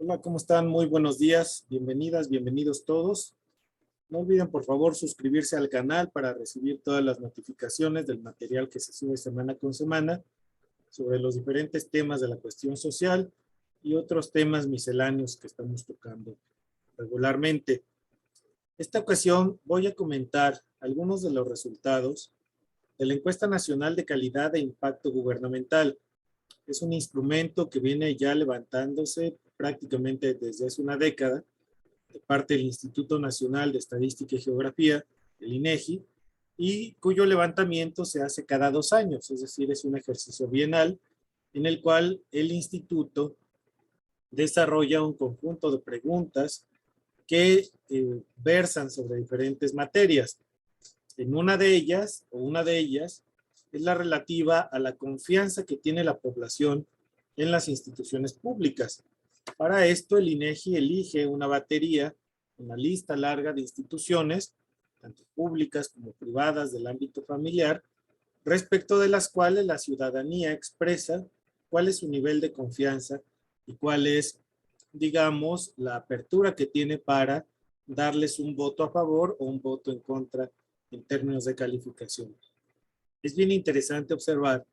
Hola, ¿cómo están? Muy buenos días. Bienvenidas, bienvenidos todos. No olviden, por favor, suscribirse al canal para recibir todas las notificaciones del material que se sube semana con semana sobre los diferentes temas de la cuestión social y otros temas misceláneos que estamos tocando regularmente. Esta ocasión voy a comentar algunos de los resultados de la Encuesta Nacional de Calidad e Impacto Gubernamental. Es un instrumento que viene ya levantándose prácticamente desde hace una década de parte del Instituto Nacional de Estadística y Geografía, el INEGI, y cuyo levantamiento se hace cada 2 años, es decir, es un ejercicio bienal en el cual el instituto desarrolla un conjunto de preguntas que versan sobre diferentes materias. En una de ellas es la relativa a la confianza que tiene la población en las instituciones públicas. Para esto, el INEGI elige una batería, una lista larga de instituciones, tanto públicas como privadas del ámbito familiar, respecto de las cuales la ciudadanía expresa cuál es su nivel de confianza y cuál es, digamos, la apertura que tiene para darles un voto a favor o un voto en contra en términos de calificación. Es bien interesante observar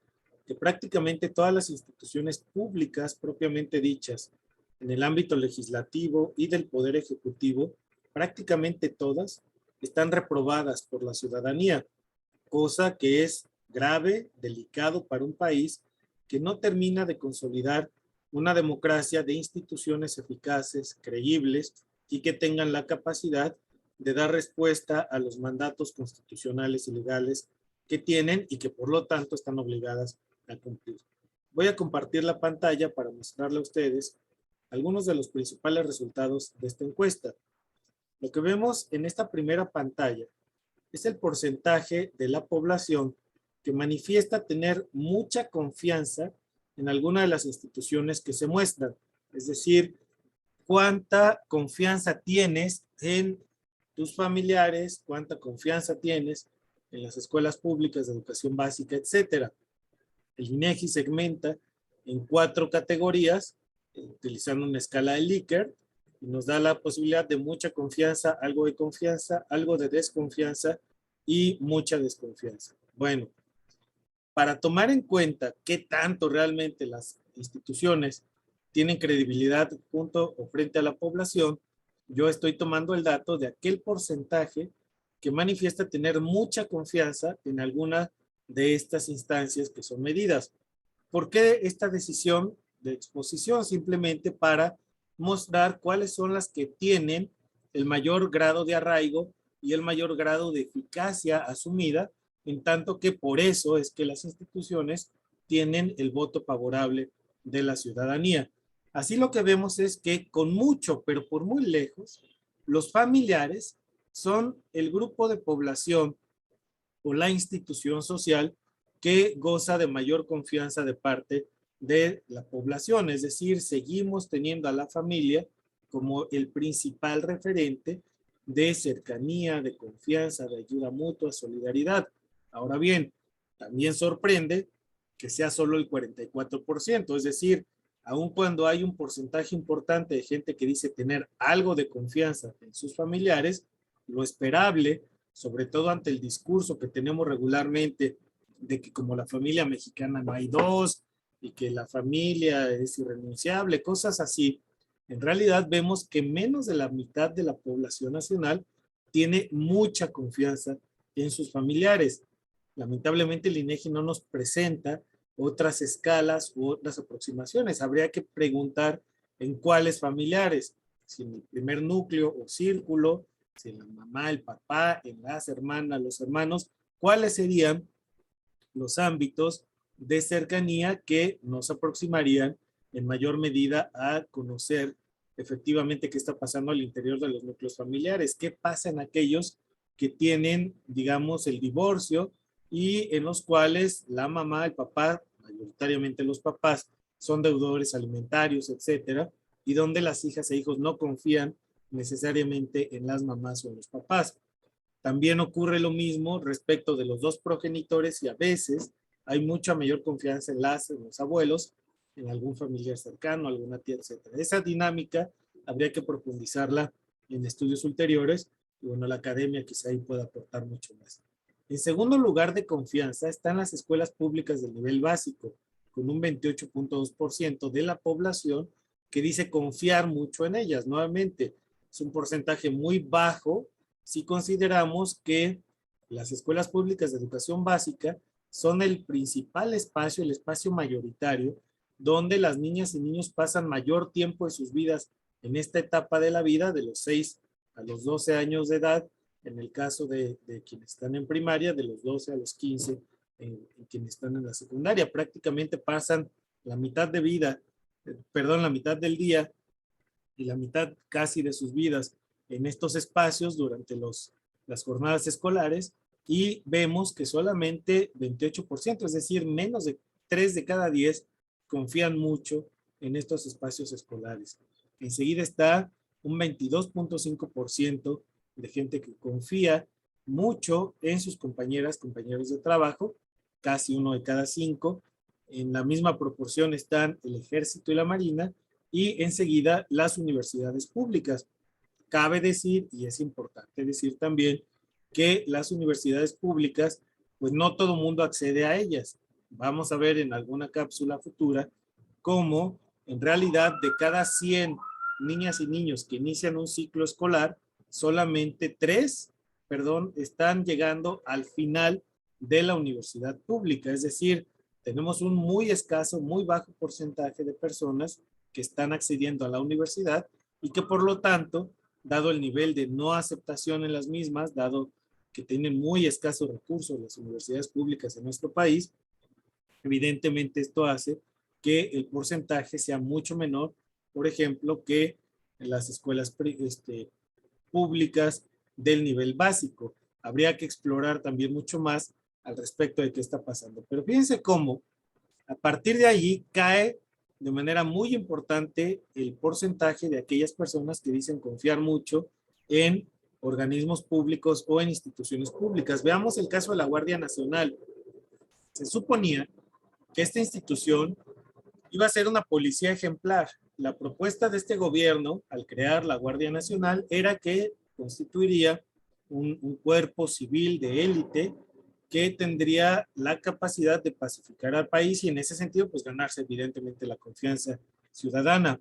que prácticamente todas las instituciones públicas propiamente dichas en el ámbito legislativo y del poder ejecutivo, prácticamente todas están reprobadas por la ciudadanía, cosa que es grave, delicado para un país que no termina de consolidar una democracia de instituciones eficaces, creíbles y que tengan la capacidad de dar respuesta a los mandatos constitucionales y legales que tienen y que por lo tanto están obligadas a cumplir. Voy a compartir la pantalla para mostrarle a ustedes algunos de los principales resultados de esta encuesta. Lo que vemos en esta primera pantalla es el porcentaje de la población que manifiesta tener mucha confianza en alguna de las instituciones que se muestran. Es decir, cuánta confianza tienes en tus familiares, cuánta confianza tienes en las escuelas públicas de educación básica, etcétera. El INEGI segmenta en 4 categorías, utilizando una escala de Likert, y nos da la posibilidad de mucha confianza, algo de desconfianza y mucha desconfianza. Bueno, para tomar en cuenta qué tanto realmente las instituciones tienen credibilidad junto o frente a la población, yo estoy tomando el dato de aquel porcentaje que manifiesta tener mucha confianza en alguna de estas instancias que son medidas. ¿Por qué esta decisión de exposición? Simplemente para mostrar cuáles son las que tienen el mayor grado de arraigo y el mayor grado de eficacia asumida, en tanto que por eso es que las instituciones tienen el voto favorable de la ciudadanía. Así lo que vemos es que con mucho, pero por muy lejos, los familiares son el grupo de población o la institución social que goza de mayor confianza de parte de la población. Es decir, seguimos teniendo a la familia como el principal referente de cercanía, de confianza, de ayuda mutua, solidaridad. Ahora bien, también sorprende que sea solo el 44%, es decir, aun cuando hay un porcentaje importante de gente que dice tener algo de confianza en sus familiares, lo esperable, sobre todo ante el discurso que tenemos regularmente de que como la familia mexicana no hay dos y que la familia es irrenunciable, cosas así, en realidad vemos que menos de la mitad de la población nacional tiene mucha confianza en sus familiares. Lamentablemente el INEGI no nos presenta otras escalas u otras aproximaciones. Habría que preguntar en cuáles familiares, si en el primer núcleo o círculo, si en la mamá, el papá, en las hermanas, los hermanos, cuáles serían los ámbitos de cercanía que nos aproximarían en mayor medida a conocer efectivamente qué está pasando al interior de los núcleos familiares, qué pasa en aquellos que tienen, digamos, el divorcio y en los cuales la mamá, el papá, mayoritariamente los papás, son deudores alimentarios, etcétera, y donde las hijas e hijos no confían necesariamente en las mamás o en los papás. También ocurre lo mismo respecto de los dos progenitores y a veces hay mucha mayor confianza en los abuelos en algún familiar cercano, alguna tía, etcétera. Esa dinámica habría que profundizarla en estudios ulteriores y bueno, la academia quizá ahí pueda aportar mucho más. En segundo lugar de confianza están las escuelas públicas del nivel básico, con un 28.2% de la población que dice confiar mucho en ellas. Nuevamente, es un porcentaje muy bajo si consideramos que las escuelas públicas de educación básica son el principal espacio, el espacio mayoritario, donde las niñas y niños pasan mayor tiempo de sus vidas en esta etapa de la vida, de los 6 a los 12 años de edad, en el caso de quienes están en primaria, de los 12 a los 15, en quienes están en la secundaria. Prácticamente pasan la mitad de vida, la mitad del día y la mitad casi de sus vidas en estos espacios durante las jornadas escolares y vemos que solamente 28%, es decir, menos de 3 de cada 10 confían mucho en estos espacios escolares. Enseguida está un 22.5% de gente que confía mucho en sus compañeras, compañeros de trabajo, casi 1 de cada 5. En la misma proporción están el Ejército y la Marina, y enseguida las universidades públicas. Cabe decir, y es importante decir también, que las universidades públicas, pues no todo el mundo accede a ellas. Vamos a ver en alguna cápsula futura cómo en realidad de cada 100 niñas y niños que inician un ciclo escolar, solamente 3, están llegando al final de la universidad pública. Es decir, tenemos un muy escaso, muy bajo porcentaje de personas que están accediendo a la universidad y que por lo tanto, dado el nivel de no aceptación en las mismas, dado que tienen muy escasos recursos las universidades públicas en nuestro país, evidentemente esto hace que el porcentaje sea mucho menor, por ejemplo, que en las escuelas públicas del nivel básico. Habría que explorar también mucho más al respecto de qué está pasando. Pero fíjense cómo a partir de allí cae de manera muy importante el porcentaje de aquellas personas que dicen confiar mucho en organismos públicos o en instituciones públicas. Veamos el caso de la Guardia Nacional. Se suponía que esta institución iba a ser una policía ejemplar. La propuesta de este gobierno al crear la Guardia Nacional era que constituiría un cuerpo civil de élite que tendría la capacidad de pacificar al país y en ese sentido pues ganarse evidentemente la confianza ciudadana.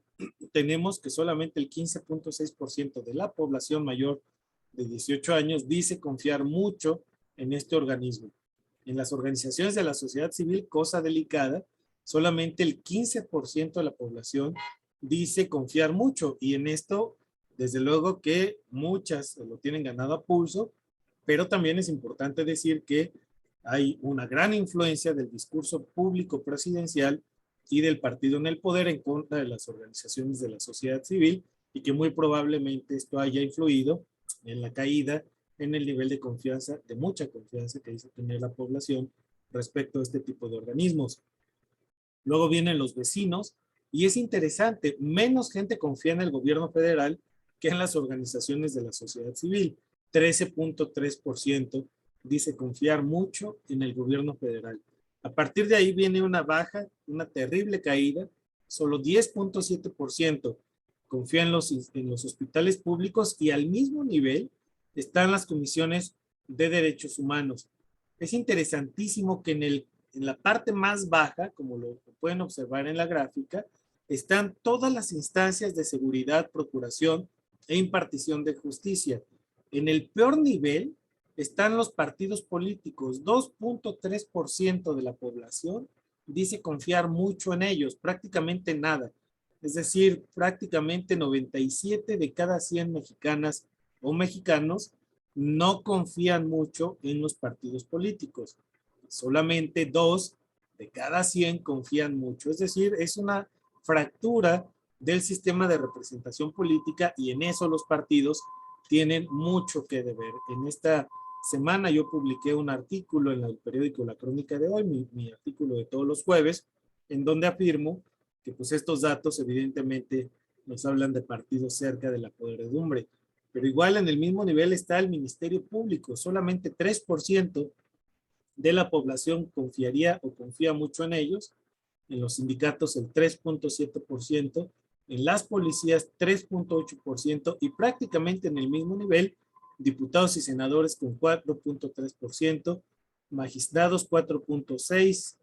Tenemos que solamente el 15.6% de la población mayor de 18 años dice confiar mucho en este organismo. En las organizaciones de la sociedad civil, cosa delicada, solamente el 15% de la población dice confiar mucho y en esto desde luego que muchas lo tienen ganado a pulso, pero también es importante decir que hay una gran influencia del discurso público presidencial y del partido en el poder en contra de las organizaciones de la sociedad civil y que muy probablemente esto haya influido en la caída en el nivel de confianza, de mucha confianza que dice tener la población respecto a este tipo de organismos. Luego vienen los vecinos y es interesante, menos gente confía en el gobierno federal que en las organizaciones de la sociedad civil. 13.3% dice confiar mucho en el gobierno federal. A partir de ahí viene una baja, una terrible caída. Solo 10.7% confía en los hospitales públicos y al mismo nivel están las comisiones de derechos humanos. Es interesantísimo que en la parte más baja, como lo pueden observar en la gráfica, están todas las instancias de seguridad, procuración e impartición de justicia. En el peor nivel están los partidos políticos. 2.3% de la población dice confiar mucho en ellos, prácticamente nada. Es decir, prácticamente 97 de cada 100 mexicanas o mexicanos no confían mucho en los partidos políticos. Solamente 2 de cada 100 confían mucho. Es decir, es una fractura del sistema de representación política y en eso los partidos tienen mucho que deber. En esta semana yo publiqué un artículo en el periódico La Crónica de Hoy, mi artículo de todos los jueves, en donde afirmo que pues estos datos evidentemente nos hablan de partidos cerca de la podredumbre. Pero igual en el mismo nivel está el Ministerio Público. Solamente 3% de la población confiaría o confía mucho en ellos. en los sindicatos el 3.7%, en las policías 3.8% y prácticamente en el mismo nivel, diputados y senadores con 4.3%, magistrados 4.6%,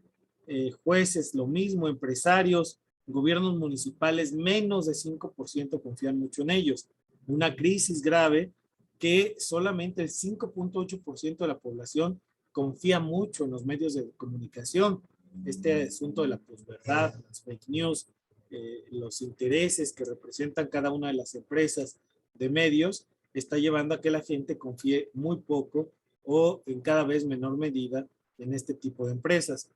jueces lo mismo, empresarios, gobiernos municipales menos de 5% confían mucho en ellos. Una crisis grave que solamente el 5.8% de la población confía mucho en los medios de comunicación. Este asunto de la posverdad, las fake news, los intereses que representan cada una de las empresas de medios, está llevando a que la gente confíe muy poco o en cada vez menor medida en este tipo de empresas.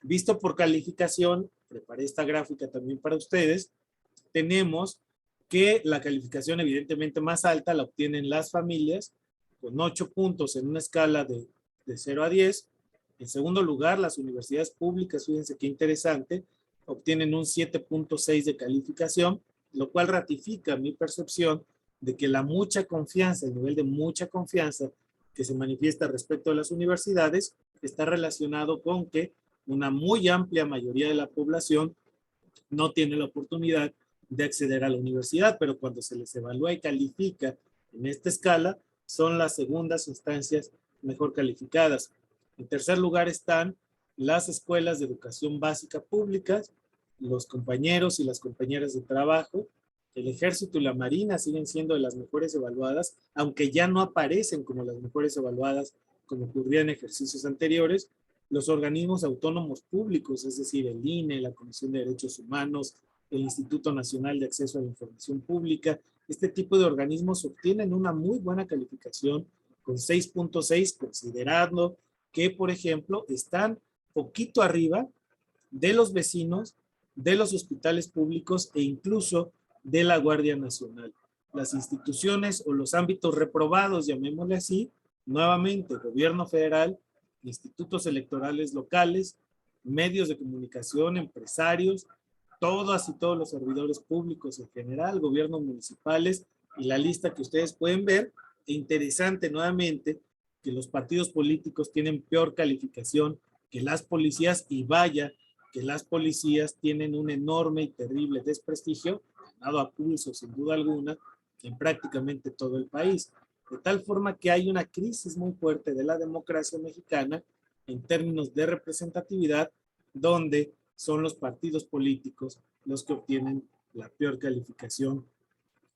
Visto por calificación, preparé esta gráfica también para ustedes, tenemos que la calificación evidentemente más alta la obtienen las familias, con 8 puntos en una escala de 0 a 10. En segundo lugar, las universidades públicas, fíjense qué interesante, obtienen un 7.6 de calificación, lo cual ratifica mi percepción de que la mucha confianza, el nivel de mucha confianza que se manifiesta respecto a las universidades, está relacionado con que una muy amplia mayoría de la población no tiene la oportunidad de acceder a la universidad, pero cuando se les evalúa y califica en esta escala, son las segundas instancias mejor calificadas. En tercer lugar están las escuelas de educación básica públicas, los compañeros y las compañeras de trabajo, el ejército y la marina siguen siendo de las mejores evaluadas, aunque ya no aparecen como las mejores evaluadas como ocurría en ejercicios anteriores. Los organismos autónomos públicos, es decir, el INE, la Comisión de Derechos Humanos, el Instituto Nacional de Acceso a la Información Pública, este tipo de organismos obtienen una muy buena calificación con 6.6, considerando que, por ejemplo, están poquito arriba de los vecinos, de los hospitales públicos e incluso de la Guardia Nacional. Las instituciones o los ámbitos reprobados, llamémosle así, nuevamente, gobierno federal, institutos electorales locales, medios de comunicación, empresarios, todas y todos los servidores públicos en general, gobiernos municipales y la lista que ustedes pueden ver. Interesante nuevamente que los partidos políticos tienen peor calificación que las policías y vaya que las policías tienen un enorme y terrible desprestigio, dado a pulso sin duda alguna, en prácticamente todo el país. De tal forma que hay una crisis muy fuerte de la democracia mexicana en términos de representatividad, donde son los partidos políticos los que obtienen la peor calificación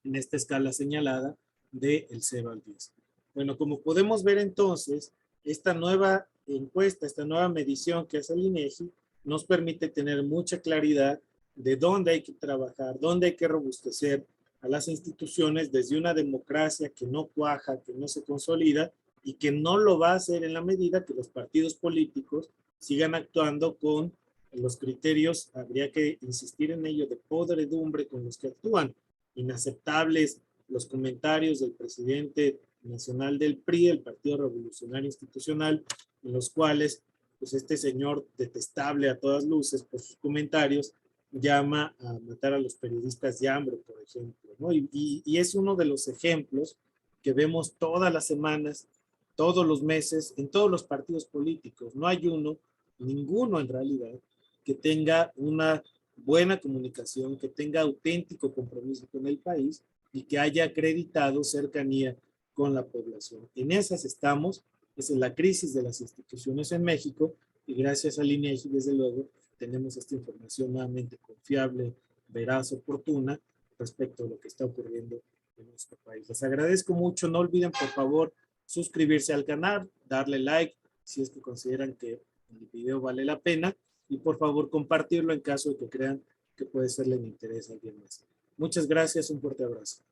en esta escala señalada del 0 al 10. Bueno, como podemos ver entonces, esta nueva encuesta, esta nueva medición que hace el INEGI, nos permite tener mucha claridad de dónde hay que trabajar, dónde hay que robustecer a las instituciones desde una democracia que no cuaja, que no se consolida y que no lo va a hacer en la medida que los partidos políticos sigan actuando con los criterios, habría que insistir en ello, de podredumbre con los que actúan. Inaceptables los comentarios del presidente nacional del PRI, el Partido Revolucionario Institucional, en los cuales pues este señor detestable a todas luces por sus comentarios llama a matar a los periodistas de hambre, por ejemplo, ¿no? Y es uno de los ejemplos que vemos todas las semanas, todos los meses, en todos los partidos políticos. No hay uno, ninguno en realidad, que tenga una buena comunicación, que tenga auténtico compromiso con el país y que haya acreditado cercanía con la población. En esas estamos, esa es la crisis de las instituciones en México y gracias al INEGI, desde luego, tenemos esta información nuevamente confiable, veraz, oportuna respecto a lo que está ocurriendo en nuestro país. Les agradezco mucho, no olviden por favor suscribirse al canal, darle like si es que consideran que el video vale la pena y por favor compartirlo en caso de que crean que puede serle de interés a alguien más. Muchas gracias, un fuerte abrazo.